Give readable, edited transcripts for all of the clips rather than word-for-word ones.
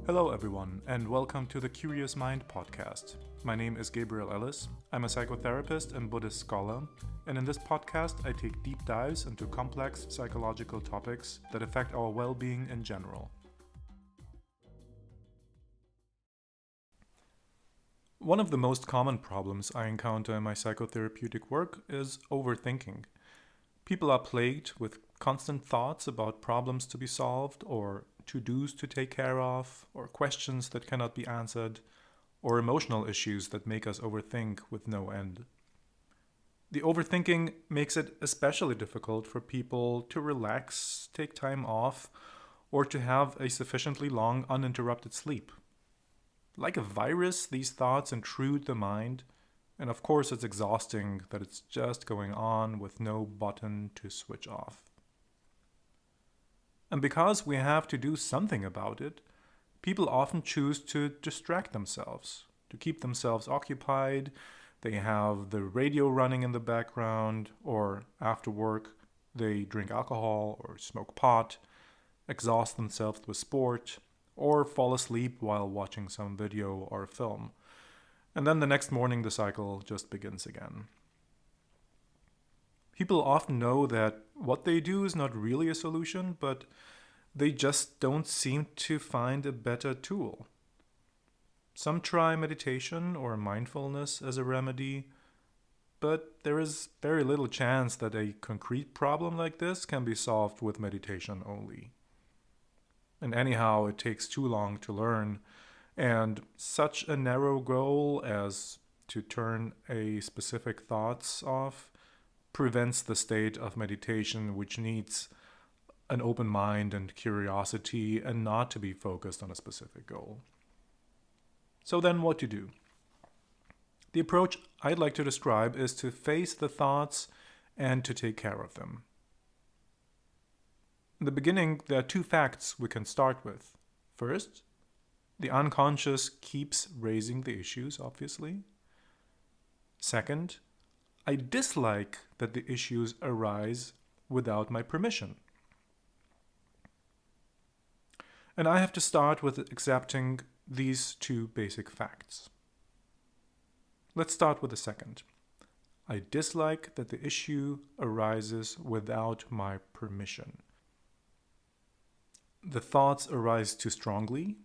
Hello, everyone, and welcome to the Curious Mind podcast. My name is Gabriel Ellis. I'm a psychotherapist and Buddhist scholar, and in this podcast, I take deep dives into complex psychological topics that affect our well being in general. One of the most common problems I encounter in my psychotherapeutic work is overthinking. People are plagued with constant thoughts about problems to be solved, or to-dos to take care of, or questions that cannot be answered, or emotional issues that make us overthink with no end. The overthinking makes it especially difficult for people to relax, take time off, or to have a sufficiently long uninterrupted sleep. Like a virus, these thoughts intrude the mind, and of course it's exhausting that it's just going on with no button to switch off. And because we have to do something about it, people often choose to distract themselves, to keep themselves occupied. They have the radio running in the background, or after work, they drink alcohol or smoke pot, exhaust themselves with sport, or fall asleep while watching some video or film. And then the next morning, the cycle just begins again. People often know that what they do is not really a solution, but they just don't seem to find a better tool. Some try meditation or mindfulness as a remedy, but there is very little chance that a concrete problem like this can be solved with meditation only. And anyhow, it takes too long to learn, and such a narrow goal as to turn a specific thoughts off prevents the state of meditation, which needs an open mind and curiosity and not to be focused on a specific goal. So then what to do? The approach I'd like to describe is to face the thoughts and to take care of them. In the beginning, there are two facts we can start with. First, the unconscious keeps raising the issues, obviously. Second, I dislike that the issues arise without my permission. And I have to start with accepting these two basic facts. Let's start with the second. I dislike that the issue arises without my permission. The thoughts arise too strongly,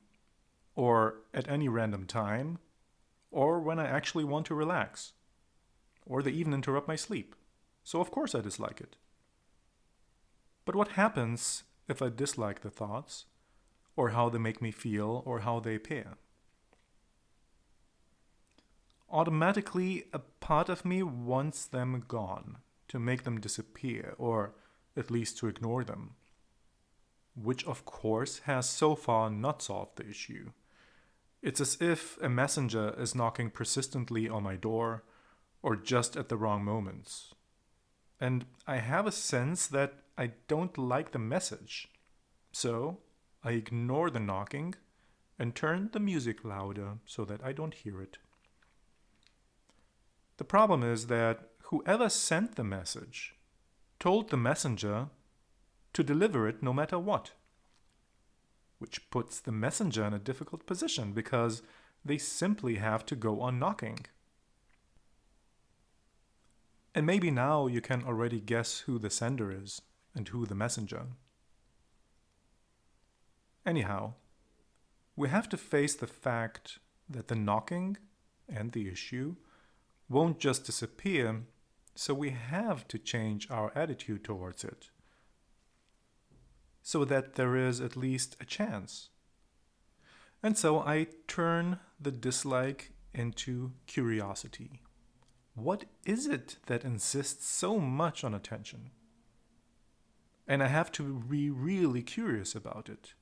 or at any random time, or when I actually want to relax, or they even interrupt my sleep. So of course I dislike it. But what happens if I dislike the thoughts, or how they make me feel, or how they appear? Automatically, a part of me wants them gone, to make them disappear, or at least to ignore them. Which of course has so far not solved the issue. It's as if a messenger is knocking persistently on my door, or just at the wrong moments. And I have a sense that I don't like the message. So I ignore the knocking and turn the music louder so that I don't hear it. The problem is that whoever sent the message told the messenger to deliver it no matter what, which puts the messenger in a difficult position because they simply have to go on knocking. And maybe now you can already guess who the sender is and who the messenger. Anyhow, we have to face the fact that the knocking and the issue won't just disappear, so we have to change our attitude towards it, so that there is at least a chance. And so I turn the dislike into curiosity. What is it that insists so much on attention? And I have to be really curious about it.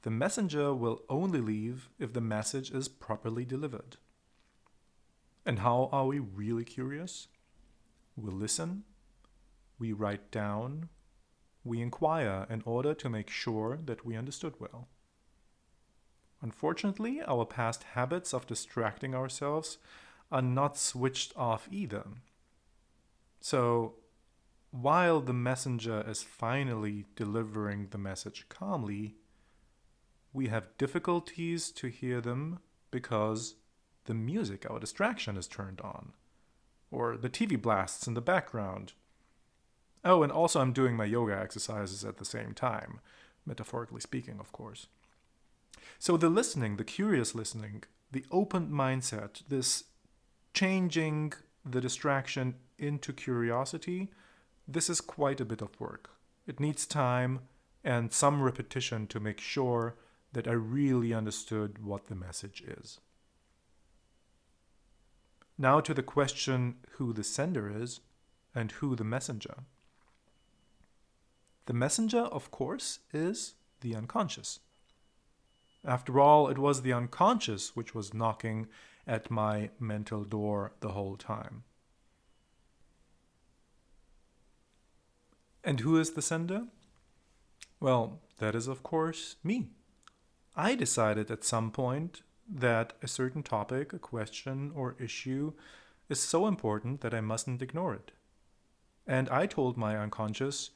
The messenger will only leave if the message is properly delivered. And how are we really curious? We listen, we write down, we inquire in order to make sure that we understood well. Unfortunately, our past habits of distracting ourselves are not switched off either. So, while the messenger is finally delivering the message calmly, we have difficulties to hear them because the music, our distraction, is turned on, or the TV blasts in the background. Oh, and also I'm doing my yoga exercises at the same time, metaphorically speaking, of course. So the listening, the curious listening, the open mindset, this changing the distraction into curiosity, this is quite a bit of work. It needs time and some repetition to make sure that I really understood what the message is. Now to the question who the sender is and who the messenger. The messenger, of course, is the unconscious. After all, it was the unconscious which was knocking at my mental door the whole time. And who is the sender? Well, that is, of course, me. I decided at some point that a certain topic, a question, or issue is so important that I mustn't ignore it. And I told my unconscious,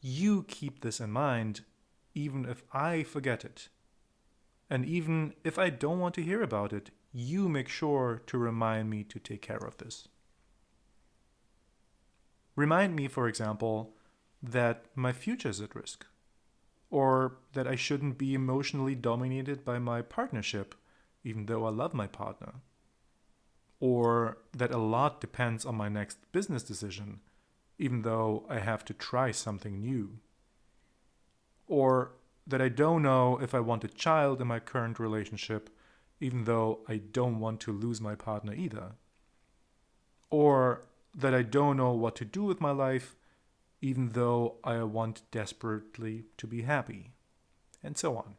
you keep this in mind, even if I forget it. And even if I don't want to hear about it, you make sure to remind me to take care of this. Remind me, for example, that my future is at risk, or that I shouldn't be emotionally dominated by my partnership, even though I love my partner, or that a lot depends on my next business decision, even though I have to try something new, or that I don't know if I want a child in my current relationship, even though I don't want to lose my partner either, or that I don't know what to do with my life, even though I want desperately to be happy, and so on.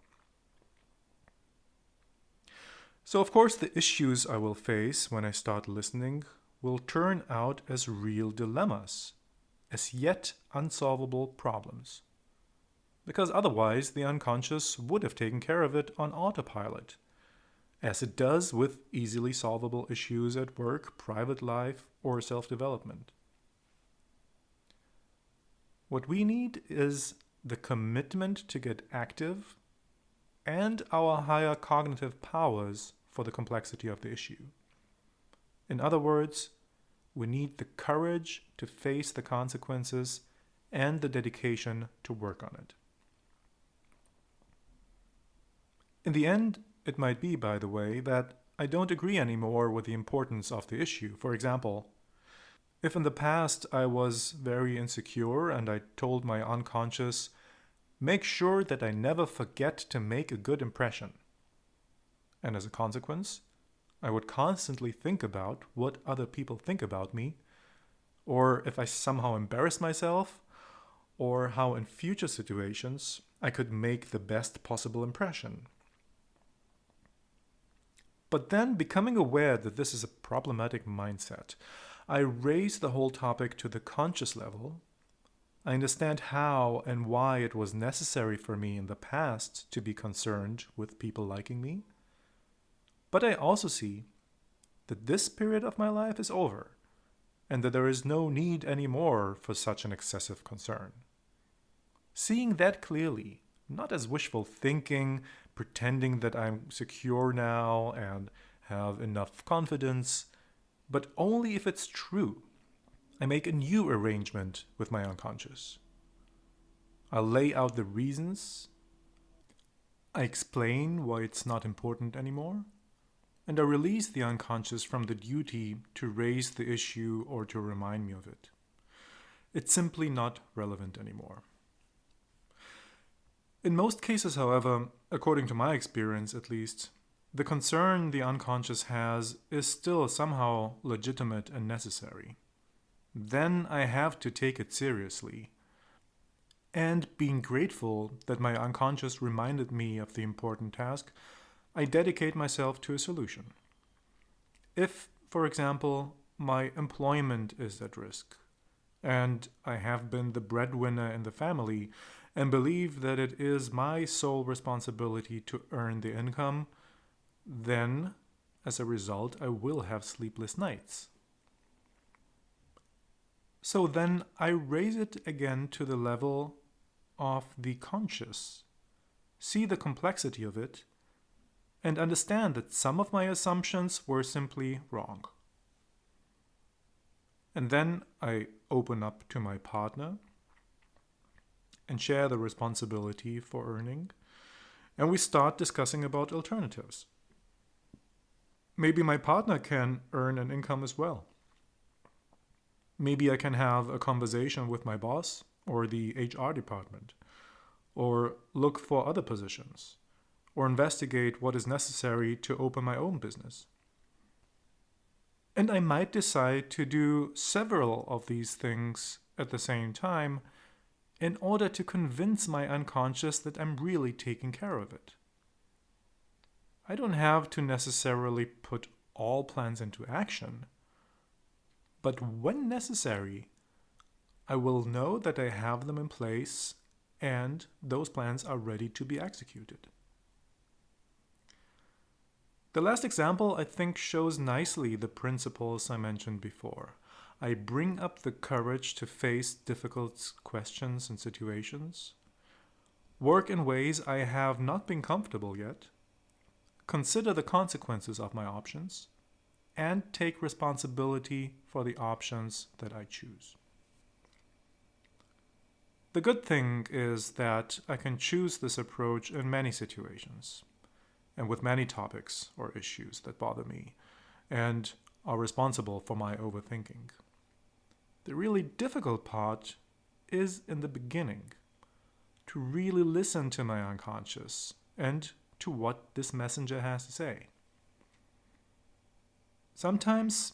So, of course, the issues I will face when I start listening will turn out as real dilemmas, as yet unsolvable problems. Because otherwise, the unconscious would have taken care of it on autopilot, as it does with easily solvable issues at work, private life, or self-development. What we need is the commitment to get active and our higher cognitive powers for the complexity of the issue. In other words, we need the courage to face the consequences and the dedication to work on it. In the end, it might be, by the way, that I don't agree anymore with the importance of the issue. For example, if in the past I was very insecure and I told my unconscious, make sure that I never forget to make a good impression. And as a consequence, I would constantly think about what other people think about me, or if I somehow embarrass myself, or how in future situations I could make the best possible impression. But then, becoming aware that this is a problematic mindset, I raise the whole topic to the conscious level. I understand how and why it was necessary for me in the past to be concerned with people liking me. But I also see that this period of my life is over, and that there is no need anymore for such an excessive concern. Seeing that clearly, not as wishful thinking, pretending that I'm secure now and have enough confidence, but only if it's true. I make a new arrangement with my unconscious. I lay out the reasons. I explain why it's not important anymore. And I release the unconscious from the duty to raise the issue or to remind me of it. It's simply not relevant anymore. In most cases, however, according to my experience at least, the concern the unconscious has is still somehow legitimate and necessary. Then I have to take it seriously. And being grateful that my unconscious reminded me of the important task, I dedicate myself to a solution. If, for example, my employment is at risk, and I have been the breadwinner in the family and believe that it is my sole responsibility to earn the income, then, as a result, I will have sleepless nights. So then I raise it again to the level of the conscious see the complexity of it, and understand that some of my assumptions were simply wrong. And then I open up to my partner and share the responsibility for earning, and we start discussing about alternatives. Maybe my partner can earn an income as well. Maybe I can have a conversation with my boss or the HR department, or look for other positions, or investigate what is necessary to open my own business. And I might decide to do several of these things at the same time in order to convince my unconscious that I'm really taking care of it. I don't have to necessarily put all plans into action, but when necessary, I will know that I have them in place and those plans are ready to be executed. The last example, I think, shows nicely the principles I mentioned before. I bring up the courage to face difficult questions and situations, work in ways I have not been comfortable yet, consider the consequences of my options, and take responsibility for the options that I choose. The good thing is that I can choose this approach in many situations, and with many topics or issues that bother me, and are responsible for my overthinking. The really difficult part is in the beginning, to really listen to my unconscious and to what this messenger has to say. Sometimes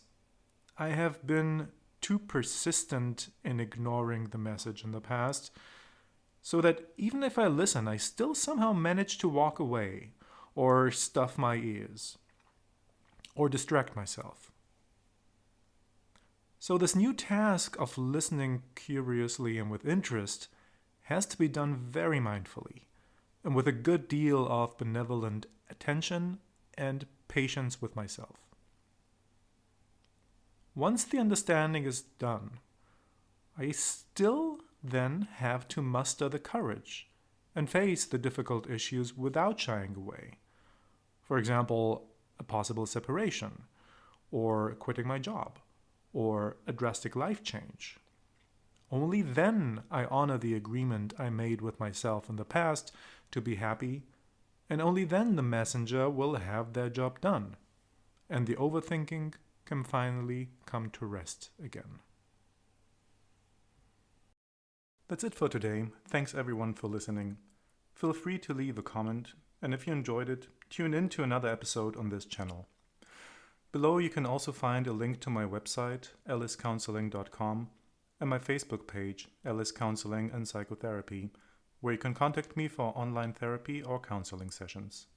I have been too persistent in ignoring the message in the past, so that even if I listen, I still somehow manage to walk away, or stuff my ears, or distract myself. So this new task of listening curiously and with interest has to be done very mindfully, and with a good deal of benevolent attention and patience with myself. Once the understanding is done, I still then have to muster the courage and face the difficult issues without shying away. For example, a possible separation, or quitting my job, or a drastic life change. Only then I honor the agreement I made with myself in the past to be happy, and only then the messenger will have their job done, and the overthinking can finally come to rest again. That's it for today. Thanks everyone for listening. Feel free to leave a comment, and if you enjoyed it, tune in to another episode on this channel. Below you can also find a link to my website, elliscounseling.com, and my Facebook page, Ellis Counseling and Psychotherapy, where you can contact me for online therapy or counseling sessions.